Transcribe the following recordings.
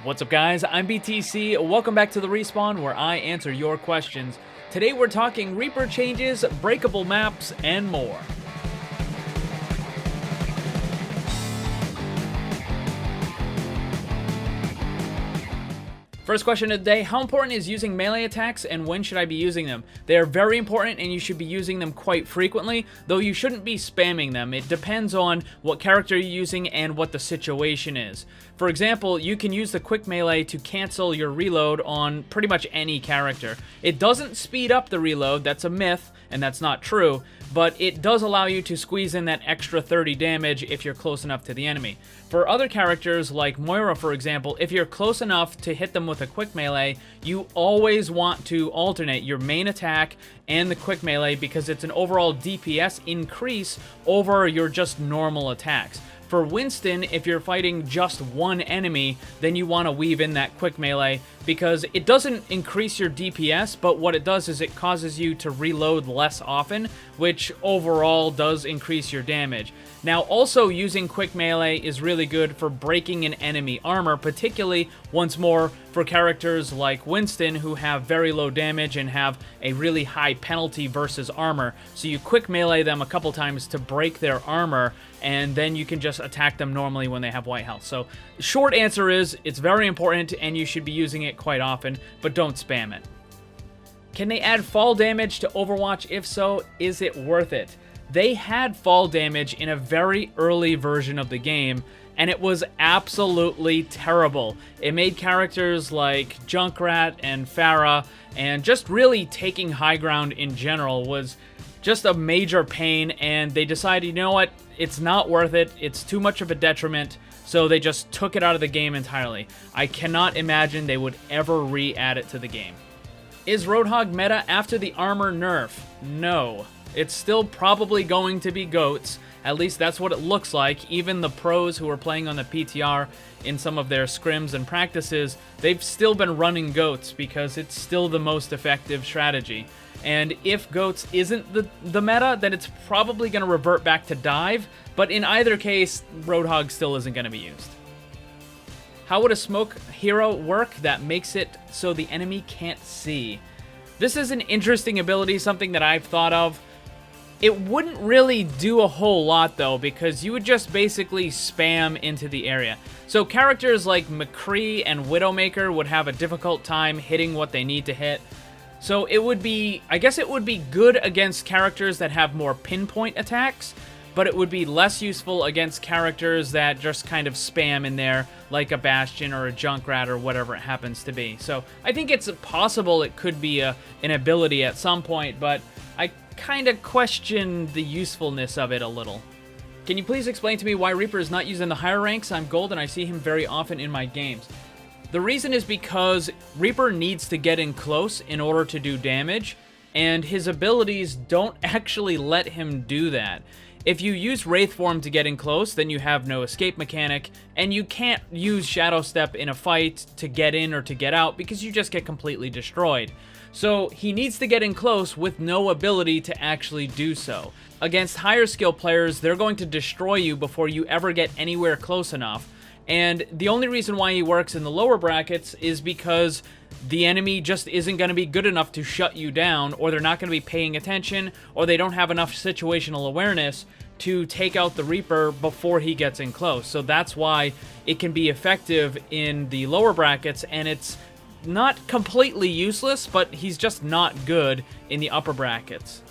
What's up guys, I'm BTC, welcome back to the Respawn where I answer your questions. Today we're talking Reaper changes, breakable maps, and more. First question of the day, how important is using melee attacks and when should I be using them? They are very important and you should be using them quite frequently, though you shouldn't be spamming them. It depends on what character you're using and what the situation is. For example, you can use the quick melee to cancel your reload on pretty much any character. It doesn't speed up the reload, that's a myth, and that's not true, but it does allow you to squeeze in that extra 30 damage if you're close enough to the enemy. For other characters, like Moira for example, if you're close enough to hit them with a quick melee, you always want to alternate your main attack and the quick melee because it's an overall DPS increase over your just normal attacks. For Winston, if you're fighting just one enemy, then you want to weave in that quick melee because it doesn't increase your DPS, but what it does is it causes you to reload less often, which overall does increase your damage. Now, also using quick melee is really good for breaking an enemy armor, particularly, once more, for characters like Winston who have very low damage and have a really high penalty versus armor. So you quick melee them a couple times to break their armor, and then you can just attack them normally when they have white health. So the short answer is, it's very important and you should be using it quite often, but don't spam it. Can they add fall damage to Overwatch? If so, is it worth it? They had fall damage in a very early version of the game, and it was absolutely terrible. It made characters like Junkrat and Pharah, and just really taking high ground in general was just a major pain, and they decided, you know what, it's not worth it, it's too much of a detriment, so they just took it out of the game entirely. I cannot imagine they would ever re-add it to the game. Is Roadhog meta after the armor nerf? No. It's still probably going to be GOATs, at least that's what it looks like. Even the pros who are playing on the PTR in some of their scrims and practices, they've still been running GOATs because it's still the most effective strategy. And if GOATs isn't the meta, then it's probably going to revert back to dive, but in either case, Roadhog still isn't going to be used. How would a smoke hero work that makes it so the enemy can't see? This is an interesting ability, something that I've thought of. It wouldn't really do a whole lot though, because you would just basically spam into the area. So characters like McCree and Widowmaker would have a difficult time hitting what they need to hit. So it would be, I guess it would be good against characters that have more pinpoint attacks, but it would be less useful against characters that just kind of spam in there, like a Bastion or a Junkrat or whatever it happens to be. So I think it's possible it could be an ability at some point, but I kind of question the usefulness of it a little. Can you please explain to me why Reaper is not used in the higher ranks? I'm gold and I see him very often in my games. The reason is because Reaper needs to get in close in order to do damage, and his abilities don't actually let him do that. If you use Wraith Form to get in close, then you have no escape mechanic, and you can't use Shadow Step in a fight to get in or to get out because you just get completely destroyed. So he needs to get in close with no ability to actually do so. Against higher skill players, they're going to destroy you before you ever get anywhere close enough. And the only reason why he works in the lower brackets is because the enemy just isn't going to be good enough to shut you down, or they're not going to be paying attention, or they don't have enough situational awareness to take out the Reaper before he gets in close. So that's why it can be effective in the lower brackets, and it's not completely useless, but he's just not good in the upper brackets.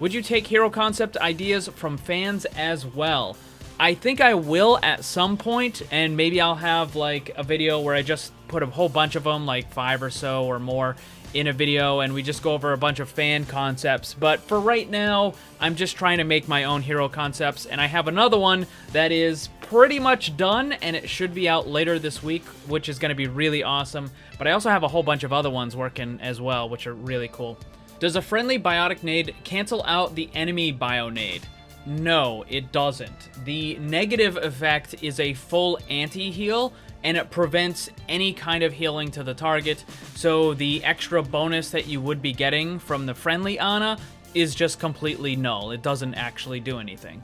Would you take hero concept ideas from fans as well? I think I will at some point, and maybe I'll have like a video where I just put a whole bunch of them, like 5 or so or more, in a video, and we just go over a bunch of fan concepts. But for right now, I'm just trying to make my own hero concepts, and I have another one that is pretty much done, and it should be out later this week, which is going to be really awesome. But I also have a whole bunch of other ones working as well, which are really cool. Does a friendly Biotic nade cancel out the enemy bio nade? No, it doesn't. The negative effect is a full anti-heal, and it prevents any kind of healing to the target, so the extra bonus that you would be getting from the friendly Ana is just completely null. It doesn't actually do anything.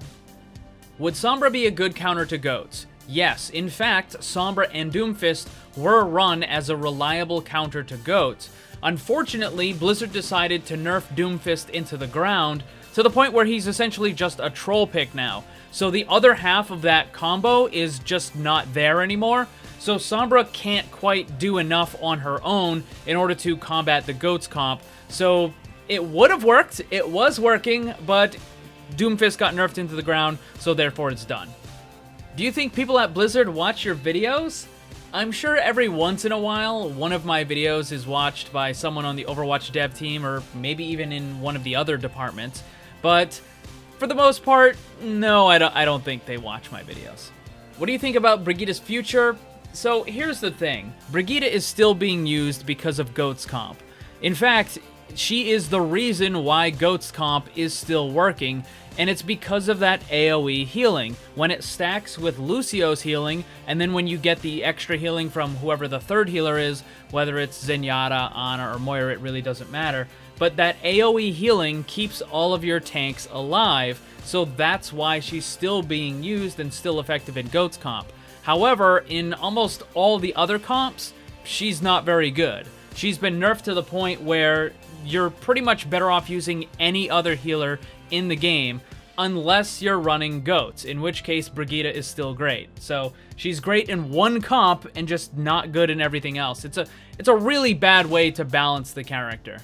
Would Sombra be a good counter to GOATs? Yes, in fact, Sombra and Doomfist were run as a reliable counter to goats. Unfortunately, Blizzard decided to nerf Doomfist into the ground, to the point where he's essentially just a troll pick now. So the other half of that combo is just not there anymore. So Sombra can't quite do enough on her own in order to combat the goats comp. So it would have worked, it was working, but Doomfist got nerfed into the ground, so therefore it's done. Do you think people at Blizzard watch your videos? I'm sure every once in a while, one of my videos is watched by someone on the Overwatch dev team, or maybe even in one of the other departments. But for the most part, no, I don't think they watch my videos. What do you think about Brigitte's future? So here's the thing. Brigitte is still being used because of Goats comp. In fact, she is the reason why Goats comp is still working, and it's because of that AoE healing. When it stacks with Lucio's healing, and then when you get the extra healing from whoever the third healer is, whether it's Zenyatta, Ana, or Moira, it really doesn't matter. But that AoE healing keeps all of your tanks alive, so that's why she's still being used and still effective in Goats comp. However, in almost all the other comps, she's not very good. She's been nerfed to the point where you're pretty much better off using any other healer in the game unless you're running Goats, in which case Brigitte is still great. So she's great in one comp and just not good in everything else. It's a really bad way to balance the character.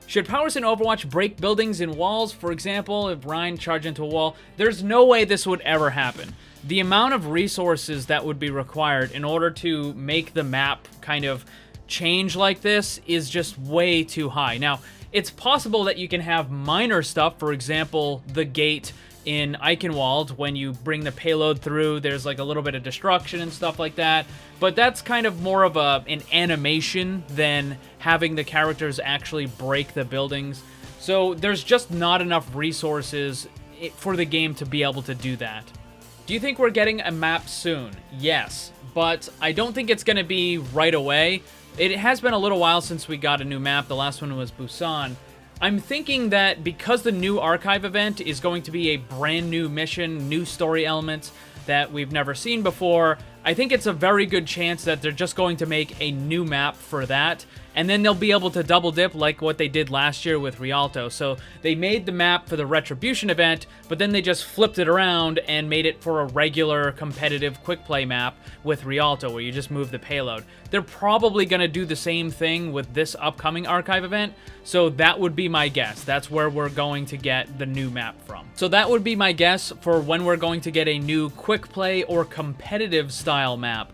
Should powers in Overwatch break buildings and walls? For example, if Ryan charged into a wall, there's no way this would ever happen. The amount of resources that would be required in order to make the map kind of change like this is just way too high. Now, it's possible that you can have minor stuff, for example, the gate in Eichenwald, when you bring the payload through, there's like a little bit of destruction and stuff like that, but that's kind of more of an animation than having the characters actually break the buildings. So there's just not enough resources for the game to be able to do that. Do you think we're getting a map soon? Yes, but I don't think it's going to be right away. It has been a little while since we got a new map. The last one was Busan. I'm thinking that because the new archive event is going to be a brand new mission, new story elements that we've never seen before, I think it's a very good chance that they're just going to make a new map for that, and then they'll be able to double dip like what they did last year with Rialto. So they made the map for the Retribution event, but then they just flipped it around and made it for a regular competitive quick play map with Rialto, where you just move the payload. They're probably going to do the same thing with this upcoming archive event, so that would be my guess. That's where we're going to get the new map from. So that would be my guess for when we're going to get a new quick play or competitive style map.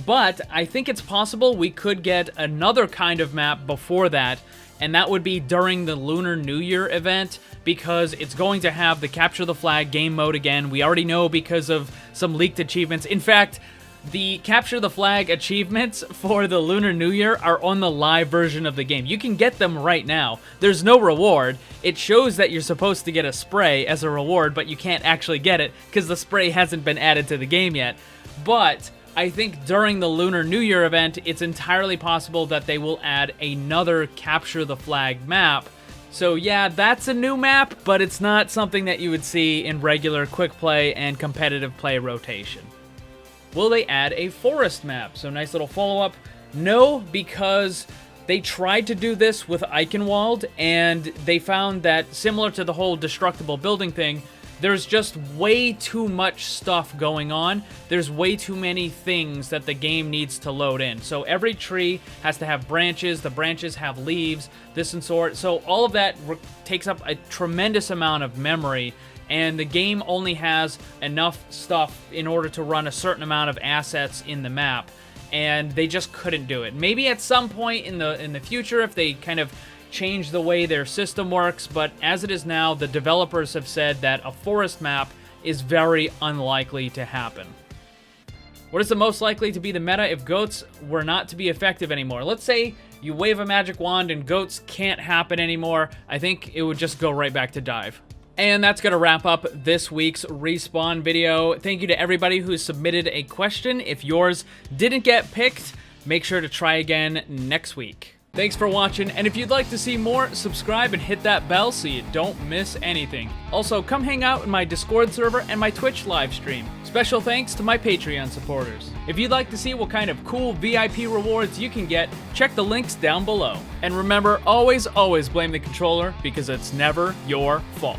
But I think it's possible we could get another kind of map before that, and that would be during the Lunar New Year event, because it's going to have the Capture the Flag game mode again. We already know because of some leaked achievements. In fact, the Capture the Flag achievements for the Lunar New Year are on the live version of the game. You can get them right now. There's no reward. It shows that you're supposed to get a spray as a reward, but you can't actually get it because the spray hasn't been added to the game yet. But I think during the Lunar New Year event, it's entirely possible that they will add another Capture the Flag map. So yeah, that's a new map, but it's not something that you would see in regular quick play and competitive play rotation. Will they add a forest map? So nice little follow-up. No, because they tried to do this with Eichenwald, and they found that, similar to the whole destructible building thing, there's just way too much stuff going on. There's way too many things that the game needs to load in. So every tree has to have branches, the branches have leaves, this and sort. So all of that takes up a tremendous amount of memory, and the game only has enough stuff in order to run a certain amount of assets in the map, and they just couldn't do it. Maybe at some point in the future, if they kind of change the way their system works, but as it is now, the developers have said that a forest map is very unlikely to happen. What is the most likely to be the meta if goats were not to be effective anymore? Let's say you wave a magic wand and goats can't happen anymore. I think it would just go right back to dive. And that's going to wrap up this week's Respawn video. Thank you to everybody who submitted a question. If yours didn't get picked, make sure to try again next week. Thanks for watching, and if you'd like to see more, subscribe and hit that bell so you don't miss anything. Also, come hang out in my Discord server and my Twitch live stream. Special thanks to my Patreon supporters. If you'd like to see what kind of cool VIP rewards you can get, check the links down below. And remember, always blame the controller, because it's never your fault.